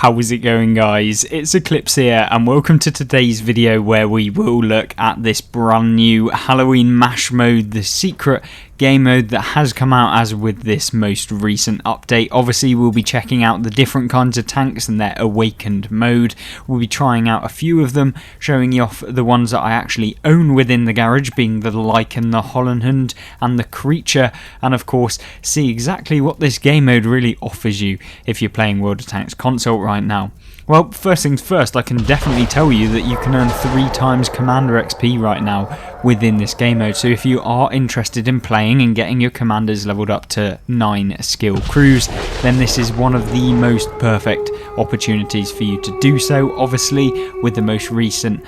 How's it going, guys? It's Eclipse here, and welcome to today's video where we will look at this brand new Halloween mash mode, the secret game mode that has come out as with this most recent update. Obviously, we'll be checking out the different kinds of tanks and their awakened mode. We'll be trying out a few of them, showing you off the ones that I actually own within the garage, being the Lycan, the Holland, and the Creature, and of course, see exactly what this game mode really offers you if you're playing World of Tanks console right now. Well, first things first, I can definitely tell you that you can earn 3 times Commander XP right now within this game mode. So if you are interested in playing and getting your commanders leveled up to 9 skill crews, then this is one of the most perfect opportunities for you to do so. Obviously, with the most recent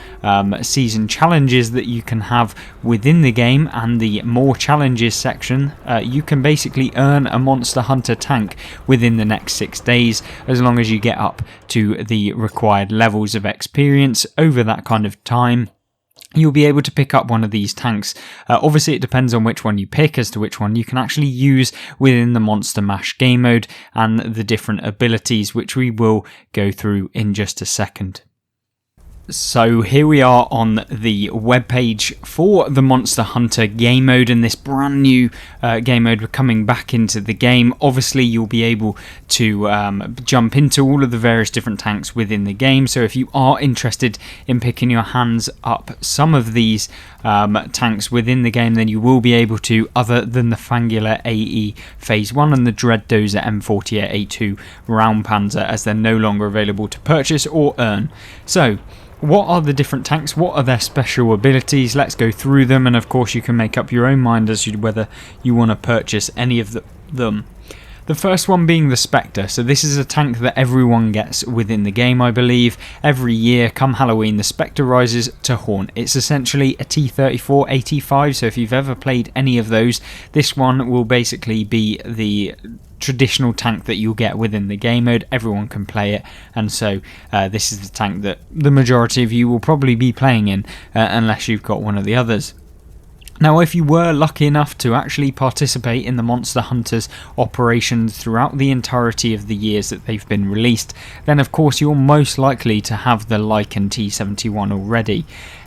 season challenges that you can have within the game and the more challenges section, you can basically earn a Monster Hunter tank within the next 6 days, as long as you get up to the required levels of experience over that kind of time. You'll be able to pick up one of these tanks. Obviously, it depends on which one you pick as to which one you can actually use within the Monster Mash game mode and the different abilities, which we will go through in just a second. So here we are on the webpage for the Monster Hunter game mode, and this brand new game mode we're coming back into the game. Obviously, you'll be able to jump into all of the various different tanks within the game. So if you are interested in picking your hands up some of these tanks within the game, then you will be able to, other than the Fangula AE Phase 1 and the Dread Dozer M48A2 Round Panzer, as they're no longer available to purchase or earn. So what are the different tanks? What are their special abilities? Let's go through them, and of course you can make up your own mind as to whether you want to purchase any of them. The first one being the Spectre. So this is a tank that everyone gets within the game, I believe. Every year, come Halloween, the Spectre rises to haunt. It's essentially a T-34 AT5, so if you've ever played any of those, this one will basically be the traditional tank that you'll get within the game mode. Everyone can play it, and so this is the tank that the majority of you will probably be playing in, unless you've got one of the others. Now, if you were lucky enough to actually participate in the Monster Hunters operations throughout the entirety of the years that they've been released, then of course you're most likely to have the Lycan T-71 already.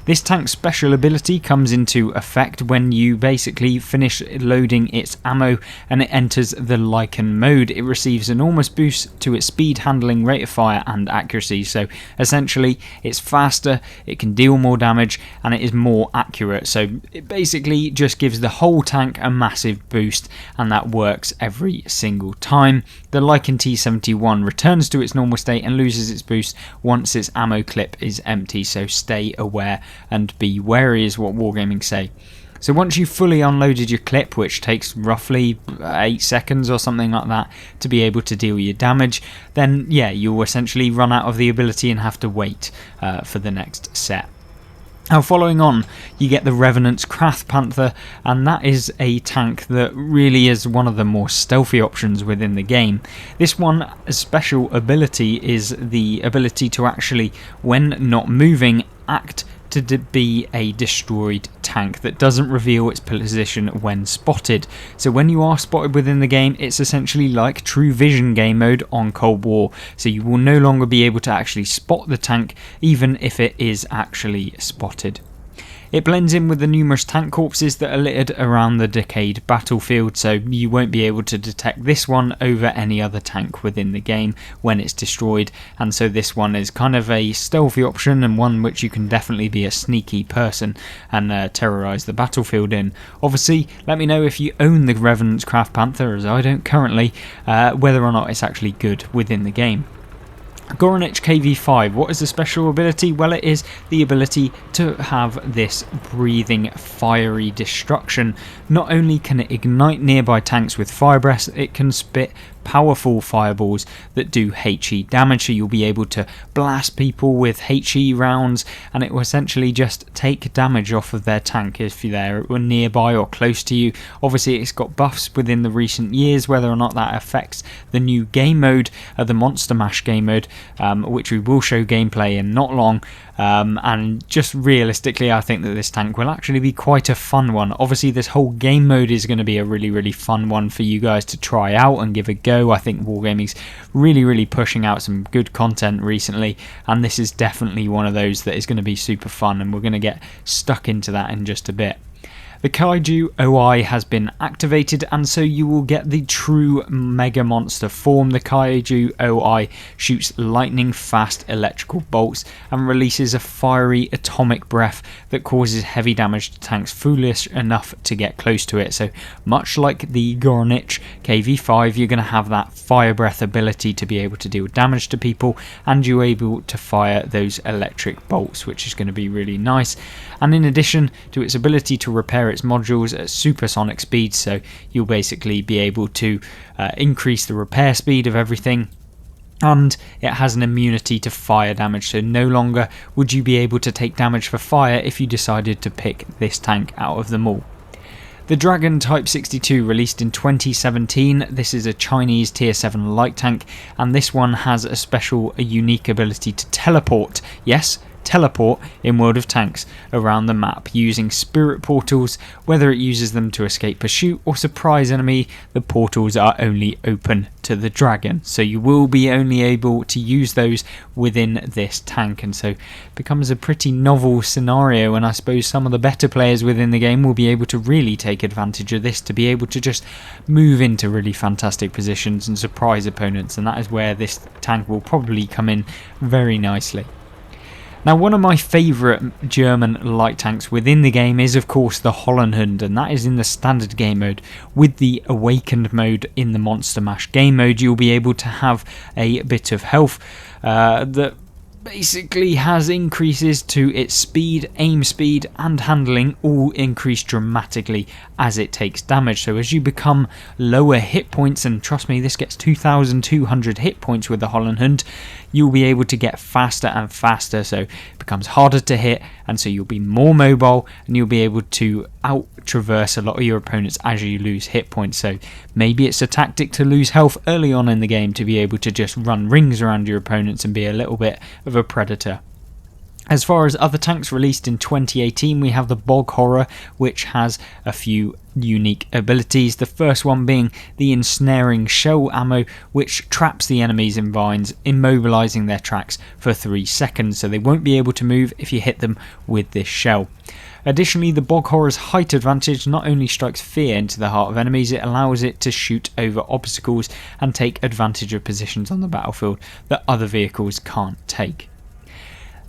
This tank's special ability comes into effect when you basically finish loading its ammo and it enters the Lycan mode. It receives enormous boost to its speed, handling, rate of fire and accuracy. So essentially it's faster, it can deal more damage, and it is more accurate. So it basically just gives the whole tank a massive boost, and that works every single time. The Lycan T-71 returns to its normal state and loses its boost once its ammo clip is empty, so stay aware and be wary is what Wargaming say. So once you've fully unloaded your clip, which takes roughly 8 seconds or something like that to be able to deal your damage, then yeah, you'll essentially run out of the ability and have to wait for the next set. Now, following on, you get the Revenant's Crath Panther, and that is a tank that really is one of the more stealthy options within the game. This one, a special ability is the ability to actually, when not moving, act to be a destroyed tank that doesn't reveal its position when spotted. So when you are spotted within the game, it's essentially like True Vision game mode on Cold War. So you will no longer be able to actually spot the tank, even if it is actually spotted. It blends in with the numerous tank corpses that are littered around the decayed battlefield, so you won't be able to detect this one over any other tank within the game when it's destroyed, and so this one is kind of a stealthy option and one which you can definitely be a sneaky person and terrorise the battlefield in. Obviously, let me know if you own the Revenant's Craft Panther, as I don't currently, whether or not it's actually good within the game. Goronich KV5, what is the special ability? Well, it is the ability to have this breathing fiery destruction. Not only can it ignite nearby tanks with fire breaths, it can spit powerful fireballs that do HE damage, so you'll be able to blast people with HE rounds, and it will essentially just take damage off of their tank if they're nearby or close to you. Obviously, it's got buffs within the recent years. Whether or not that affects the new game mode, the Monster Mash game mode, which we will show gameplay in not long, and just realistically, I think that this tank will actually be quite a fun one. Obviously, this whole game mode is going to be a really fun one for you guys to try out and give a go. go. I think Wargaming's really pushing out some good content recently, and this is definitely one of those that is going to be super fun, and we're going to get stuck into that in just a bit. The Kaiju OI has been activated, and so you will get the true Mega Monster form. The Kaiju OI shoots lightning fast electrical bolts and releases a fiery atomic breath that causes heavy damage to tanks foolish enough to get close to it. So much like the Gornich KV5, you're going to have that fire breath ability to be able to deal damage to people, and you're able to fire those electric bolts, which is going to be really nice. And in addition to its ability to repair its modules at supersonic speeds, so you'll basically be able to increase the repair speed of everything, and it has an immunity to fire damage, so no longer would you be able to take damage for fire if you decided to pick this tank out of them all. The Dragon Type 62 released in 2017, this is a Chinese tier 7 light tank, and this one has a unique ability to teleport. Yes, teleport in World of Tanks around the map using spirit portals. Whether it uses them to escape pursuit or surprise enemy, the portals are only open to the dragon, so you will be only able to use those within this tank, and so it becomes a pretty novel scenario, and I suppose some of the better players within the game will be able to really take advantage of this to be able to just move into really fantastic positions and surprise opponents, and that is where this tank will probably come in very nicely. Now, one of my favourite German light tanks within the game is of course the Hollenhund, and that is in the standard game mode. With the awakened mode in the Monster Mash game mode, you'll be able to have a bit of health that basically has increases to its speed, aim speed and handling, all increase dramatically as it takes damage. So as you become lower hit points, and trust me, this gets 2,200 hit points with the Hollenhund, you'll be able to get faster and faster, so it becomes harder to hit, and so you'll be more mobile and you'll be able to out traverse a lot of your opponents as you lose hit points. So maybe it's a tactic to lose health early on in the game to be able to just run rings around your opponents and be a little bit of a predator. As far as other tanks released in 2018, we have the Bog Horror, which has a few unique abilities. The first one being the ensnaring shell ammo, which traps the enemies in vines, immobilizing their tracks for 3 seconds, so they won't be able to move if you hit them with this shell. Additionally, the Bog Horror's height advantage not only strikes fear into the heart of enemies, it allows it to shoot over obstacles and take advantage of positions on the battlefield that other vehicles can't take.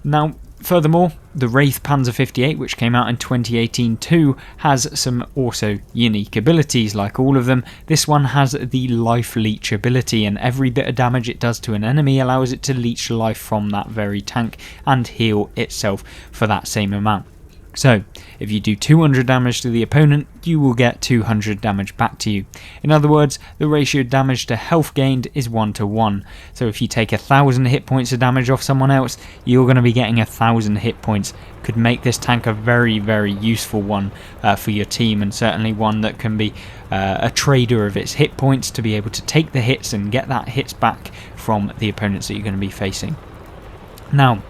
Now, furthermore, the Wraith Panzer 58, which came out in 2018 too, has some also unique abilities. Like all of them, this one has the Life Leech ability, and every bit of damage it does to an enemy allows it to leech life from that very tank and heal itself for that same amount. So, if you do 200 damage to the opponent, you will get 200 damage back to you. In other words, the ratio damage to health gained is 1:1. So if you take 1,000 hit points of damage off someone else, you're going to be getting 1,000 hit points. Could make this tank a very useful one for your team, and certainly one that can be a trader of its hit points to be able to take the hits and get that hits back from the opponents that you're going to be facing. Now,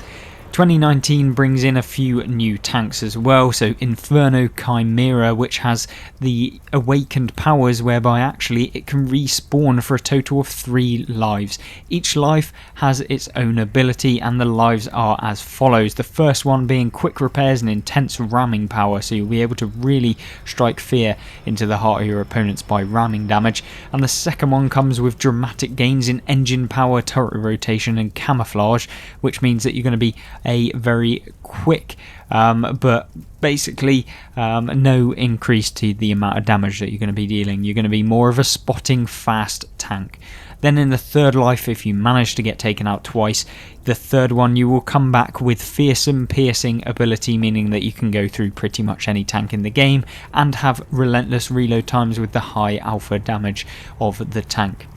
2019 brings in a few new tanks as well, so Inferno Chimera, which has the awakened powers whereby actually it can respawn for a total of 3 lives. Each life has its own ability, and the lives are as follows. The first one being quick repairs and intense ramming power, so you'll be able to really strike fear into the heart of your opponents by ramming damage. And the second one comes with dramatic gains in engine power, turret rotation and camouflage, which means that you're going to be a very quick but basically no increase to the amount of damage that you're going to be dealing. You're going to be more of a spotting fast tank. Then in the third life, if you manage to get taken out twice, the third one you will come back with fearsome piercing ability, meaning that you can go through pretty much any tank in the game and have relentless reload times with the high alpha damage of the tank.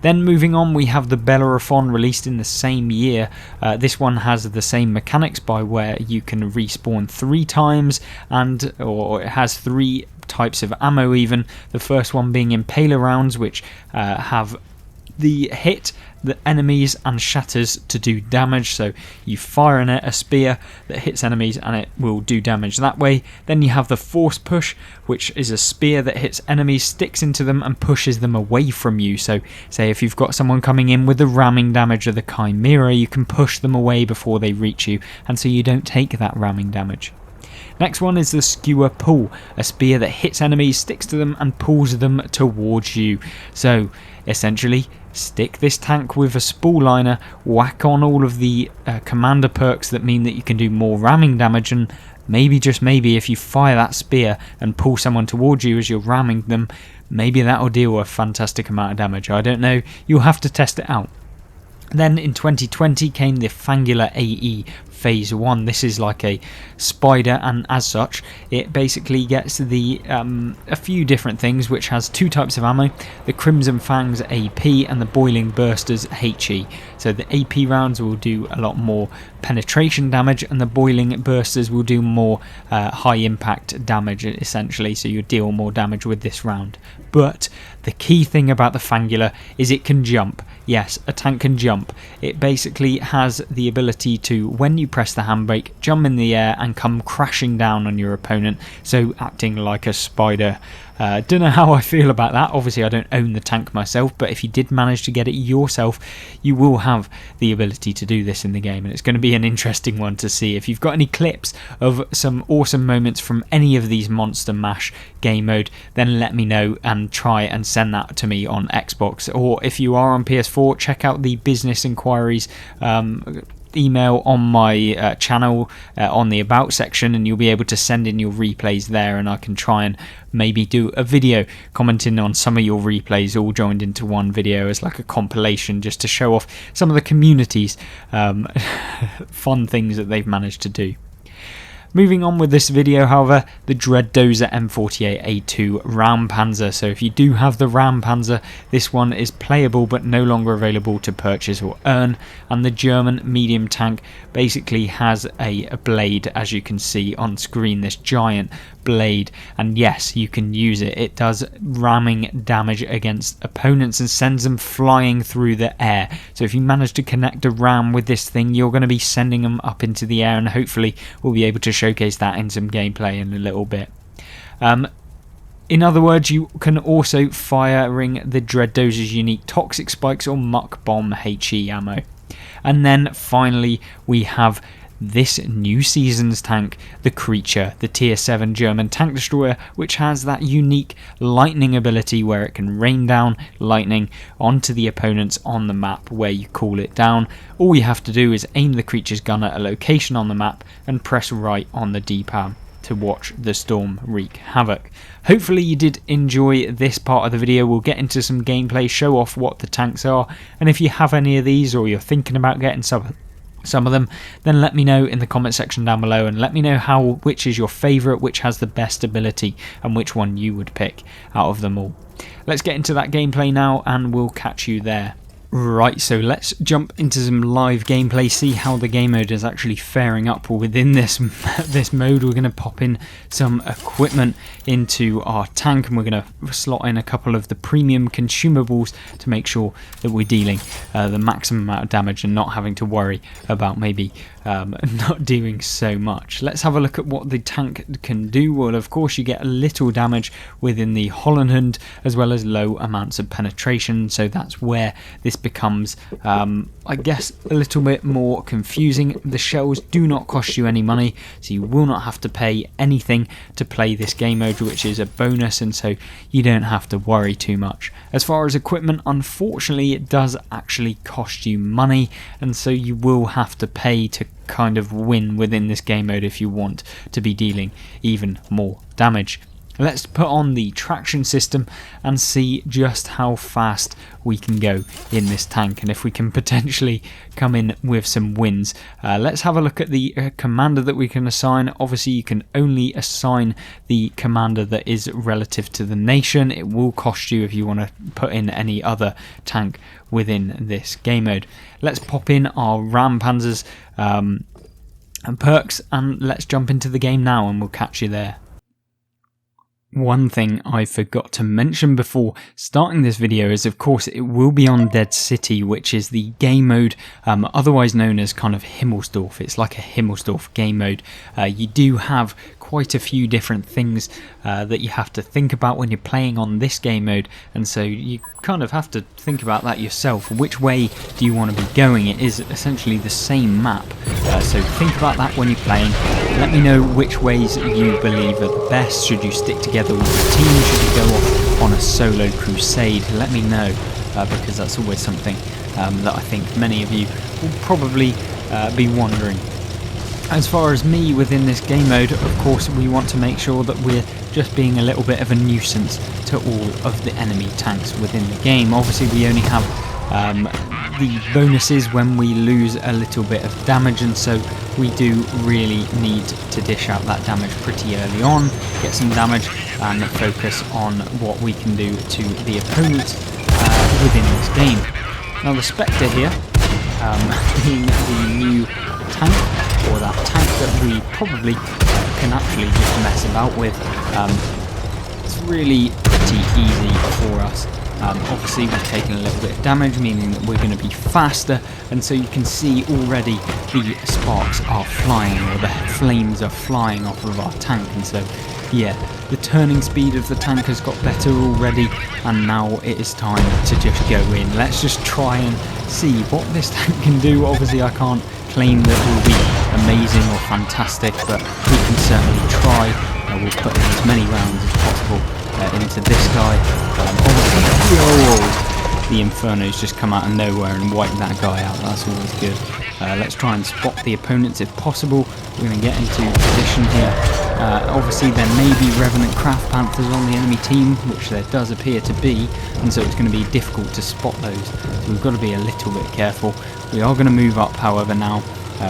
Then moving on, we have the Bellerophon, released in the same year. This one has the same mechanics by where you can respawn 3 times, or it has 3 types of ammo even. The first one being Impaler rounds, which have the hit the enemies and shatters to do damage. So you fire in it a spear that hits enemies and it will do damage that way. Then you have the force push, which is a spear that hits enemies, sticks into them and pushes them away from you. So say if you've got someone coming in with the ramming damage of the Chimera, you can push them away before they reach you, and so you don't take that ramming damage. Next one is the skewer pull, a spear that hits enemies, sticks to them and pulls them towards you. So essentially, stick this tank with a spool liner, whack on all of the commander perks that mean that you can do more ramming damage, and maybe, just maybe, if you fire that spear and pull someone towards you as you're ramming them, maybe that'll deal a fantastic amount of damage. I don't know, you'll have to test it out. Then in 2020 came the Fangula AE Phase 1. This is like a spider, and as such it basically gets the a few different things, which has two types of ammo, the Crimson Fangs AP and the Boiling Bursters HE. So the AP rounds will do a lot more penetration damage and the Boiling Bursters will do more high impact damage essentially, so you deal more damage with this round. But the key thing about the Fangula is it can jump. Yes, a tank can jump. It basically has the ability to, when you press the handbrake, jump in the air and come crashing down on your opponent, so acting like a spider. Don't know how I feel about that. Obviously I don't own the tank myself, but if you did manage to get it yourself, you will have the ability to do this in the game, and it's going to be an interesting one to see. If you've got any clips of some awesome moments from any of these Monster Mash game mode, then let me know and try and send that to me on Xbox, or if you are on PS4, check out the business inquiries email on my channel on the about section, and you'll be able to send in your replays there, and I can try and maybe do a video commenting on some of your replays all joined into one video as like a compilation, just to show off some of the community's fun things that they've managed to do. Moving on with this video, however, the Dread Dozer M48A2 Ram Panzer. So if you do have the Ram Panzer, this one is playable but no longer available to purchase or earn. And the German medium tank basically has a blade, as you can see on screen, this giant blade, and yes, you can use it. It does ramming damage against opponents and sends them flying through the air. So if you manage to connect a ram with this thing, you're going to be sending them up into the air, and hopefully we'll be able to showcase that in some gameplay in a little bit. In other words, you can also firing the Dread Dozer's unique Toxic Spikes or Muck Bomb HE ammo. And then finally we have this new season's tank, the Creature, the tier 7 German tank destroyer, which has that unique lightning ability where it can rain down lightning onto the opponents on the map where you call it down. All you have to do is aim the Creature's gun at a location on the map and press right on the D-pad to watch the storm wreak havoc. Hopefully you did enjoy this part of the video. We'll get into some gameplay, show off what the tanks are, and if you have any of these or you're thinking about getting some of them, then let me know in the comment section down below, and let me know which is your favourite, which has the best ability, and which one you would pick out of them all. Let's get into that gameplay now and we'll catch you there. Right, so let's jump into some live gameplay, see how the game mode is actually faring up within this mode. We're going to pop in some equipment into our tank, and we're going to slot in a couple of the premium consumables to make sure that we're dealing the maximum amount of damage and not having to worry about maybe not doing so much. Let's have a look at what the tank can do. Well, of course you get a little damage within the Holland, as well as low amounts of penetration, so that's where this becomes I guess a little bit more confusing. The shells do not cost you any money, so you will not have to pay anything to play this game mode, which is a bonus, and so you don't have to worry too much. As far as equipment, unfortunately it does actually cost you money, and so you will have to pay to kind of win within this game mode if you want to be dealing even more damage. Let's put on the traction system and see just how fast we can go in this tank, and if we can potentially come in with some wins. Let's have a look at the commander that we can assign. Obviously you can only assign the commander that is relative to the nation. It will cost you if you want to put in any other tank within this game mode. Let's pop in our Ram Panzers and perks, and let's jump into the game now and we'll catch you there. One thing I forgot to mention before starting this video is, of course, it will be on Dead City, which is the game mode otherwise known as kind of Himmelsdorf. It's like a Himmelsdorf game mode. You do have quite a few different things that you have to think about when you're playing on this game mode, and so you kind of have to think about that yourself. Which way do you want to be going? It is essentially the same map, so think about that when you're playing. Let me know which ways you believe are the best. Should you stick together with a team? Should you go off on a solo crusade? Let me know, because that's always something that I think many of you will probably be wondering. As far as me within this game mode, of course we want to make sure that we're just being a little bit of a nuisance to all of the enemy tanks within the game. Obviously we only have the bonuses when we lose a little bit of damage, and so we do really need to dish out that damage pretty early on, get some damage and focus on what we can do to the opponents within this game. Now the Spectre here, being the new tank, or that tank that we probably can actually just mess about with, it's really pretty easy for us. Obviously we've taken a little bit of damage, meaning that we're going to be faster, and so you can see already the sparks are flying, or the flames are flying off of our tank, and so yeah, the turning speed of the tank has got better already, and now it is time to just go in. Let's just try and see what this tank can do. Obviously I can't claim that it will be amazing or fantastic, but we can certainly try. We'll put in as many rounds as possible into this guy. Obviously, the Inferno's just come out of nowhere and wipe that guy out. That's always good. Let's try and spot the opponents if possible. We're going to get into position here. Obviously there may be Revenant Craft Panthers on the enemy team, which there does appear to be, and so it's going to be difficult to spot those, so we've got to be a little bit careful. We are going to move up, however, now.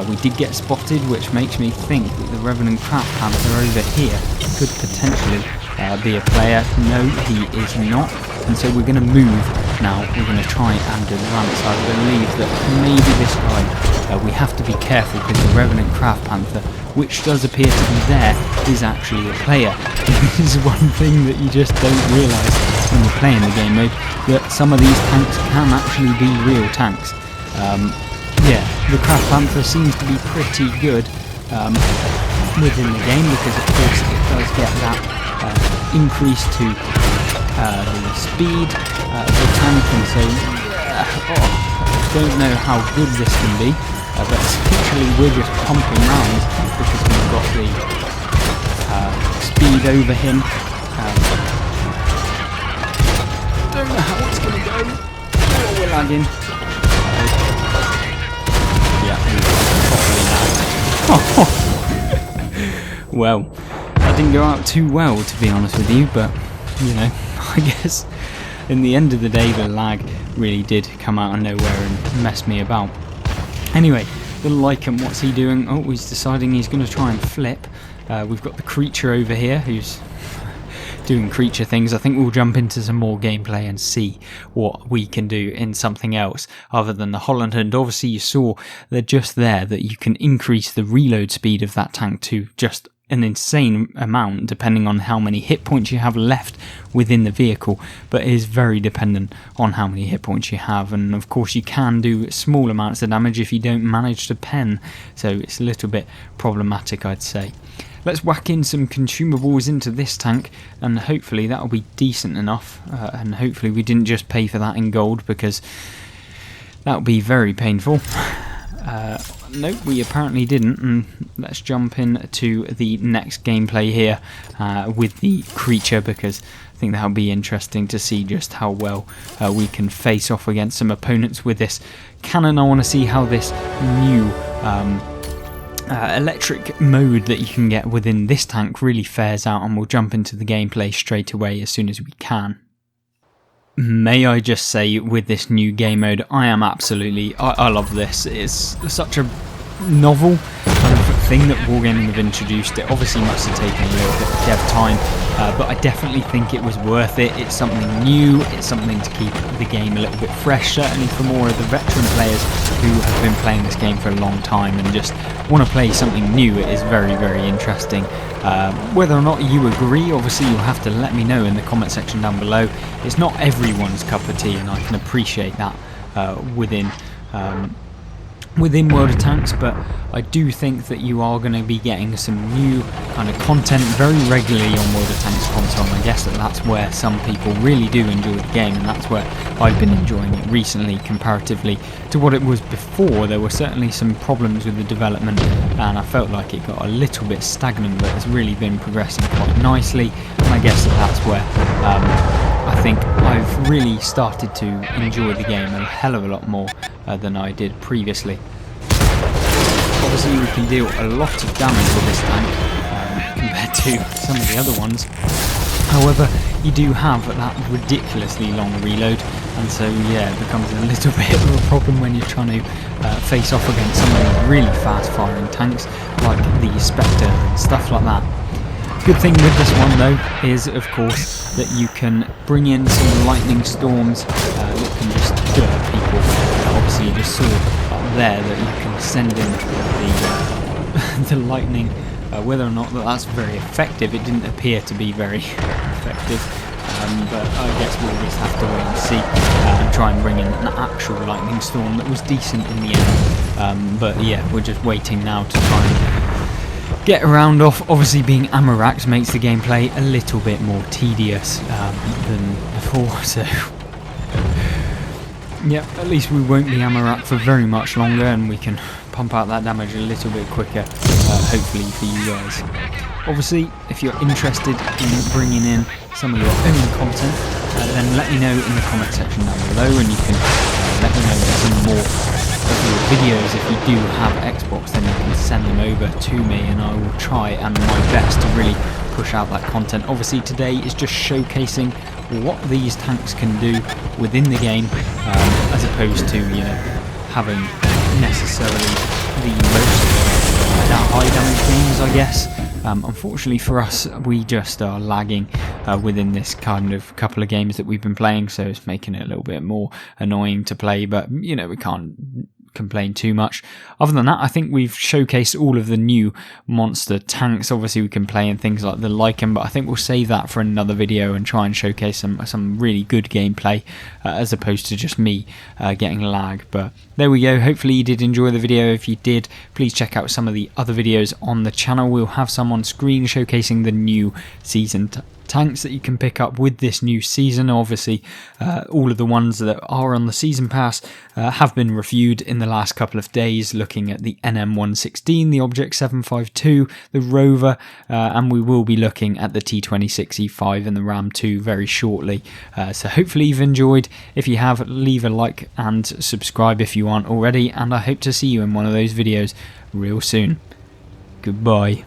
We did get spotted, which makes me think that the Revenant Craft Panther over here could potentially be a player. No, he is not, and so we're going to move now. We're going to try and advance. I believe that maybe this guy, we have to be careful, because the Revenant Craft Panther, which does appear to be there, is actually a player. This is one thing that you just don't realise when you're playing the game mode, that some of these tanks can actually be real tanks. Yeah, the Craft Panther seems to be pretty good within the game, because of course it does get that increase to the speed of the tank, and so I don't know how good this can be, but essentially we're just pumping rounds because we've got the speed over him. Don't know how it's going to go. Oh, we're lagging. Well, that didn't go out too well, to be honest with you, but you know, I guess in the end of the day the lag really did come out of nowhere and mess me about. Anyway, the Lycan, what's he doing? Oh, he's deciding he's going to try and flip. We've got the creature over here who's doing creature things. I think we'll jump into some more gameplay and see what we can do in something else other than the Holland. And obviously you saw that just there that you can increase the reload speed of that tank to just an insane amount depending on how many hit points you have left within the vehicle, but it is very dependent on how many hit points you have, and of course you can do small amounts of damage if you don't manage to pen, so it's a little bit problematic, I'd say. Let's whack in some consumables into this tank, and hopefully that'll be decent enough, and hopefully we didn't just pay for that in gold, because that would be very painful. Nope, we apparently didn't, and let's jump into the next gameplay here with the creature, because I think that'll be interesting to see just how well we can face off against some opponents with this cannon. I want to see how this new electric mode that you can get within this tank really fares out, and we'll jump into the gameplay straight away as soon as we can. May I just say, with this new game mode, I am absolutely, I love this. It's such a novel kind of thing that Wargaming have introduced. It obviously must have taken a little bit of dev time, but I definitely think it was worth it. It's something new, it's something to keep the game a little bit fresh, certainly for more of the veteran players who have been playing this game for a long time and just want to play something new. It is very, very interesting. Whether or not you agree, obviously you'll have to let me know in the comment section down below. It's not everyone's cup of tea, and I can appreciate that within World of Tanks, but I do think that you are going to be getting some new kind of content very regularly on World of Tanks console, and I guess that's where some people really do enjoy the game, and that's where I've been enjoying it recently comparatively to what it was before. There were certainly some problems with the development, and I felt like it got a little bit stagnant, but it's really been progressing quite nicely, and I guess that's where I think I've really started to enjoy the game a hell of a lot more than I did previously. Obviously we can deal a lot of damage with this tank compared to some of the other ones. However, you do have that ridiculously long reload, and so yeah, it becomes a little bit of a problem when you're trying to face off against some of these really fast firing tanks like the Spectre and stuff like that. Good thing with this one though is of course that you can bring in some lightning storms that can just dirt people. Obviously you just saw up there that you can send in the lightning. Whether or not that's very effective, it didn't appear to be very effective, but I guess we'll just have to wait and see and try and bring in an actual lightning storm that was decent in the end. But yeah, we're just waiting now to try and get around off. Obviously being Amarax makes the gameplay a little bit more tedious than before, so yeah, at least we won't be Amarax for very much longer, and we can pump out that damage a little bit quicker, hopefully for you guys. Obviously, if you're interested in bringing in some of your own content, then let me know in the comment section down below, and you can let me know some more of your videos. If you do have Xbox, then you can send them over to me, and I will try and my best to really push out that content. Obviously today is just showcasing what these tanks can do within the game, as opposed to, you know, having necessarily the most high damage games, I guess. Unfortunately for us, we just are lagging within this kind of couple of games that we've been playing, so it's making it a little bit more annoying to play, but you know, we can't complain too much. Other than that, I think we've showcased all of the new monster tanks. Obviously we can play in things like the Lycan, but I think we'll save that for another video and try and showcase some really good gameplay as opposed to just me getting lag. But there we go. Hopefully you did enjoy the video. If you did, please check out some of the other videos on the channel. We'll have some on screen showcasing the new season tanks that you can pick up with this new season. Obviously all of the ones that are on the season pass have been reviewed in the last couple of days, looking at the NM116, the Object 752, the Rover, and we will be looking at the T26E5 and the Ram 2 very shortly. So hopefully you've enjoyed. If you have, leave a like and subscribe if you aren't already, and I hope to see you in one of those videos real soon. Goodbye.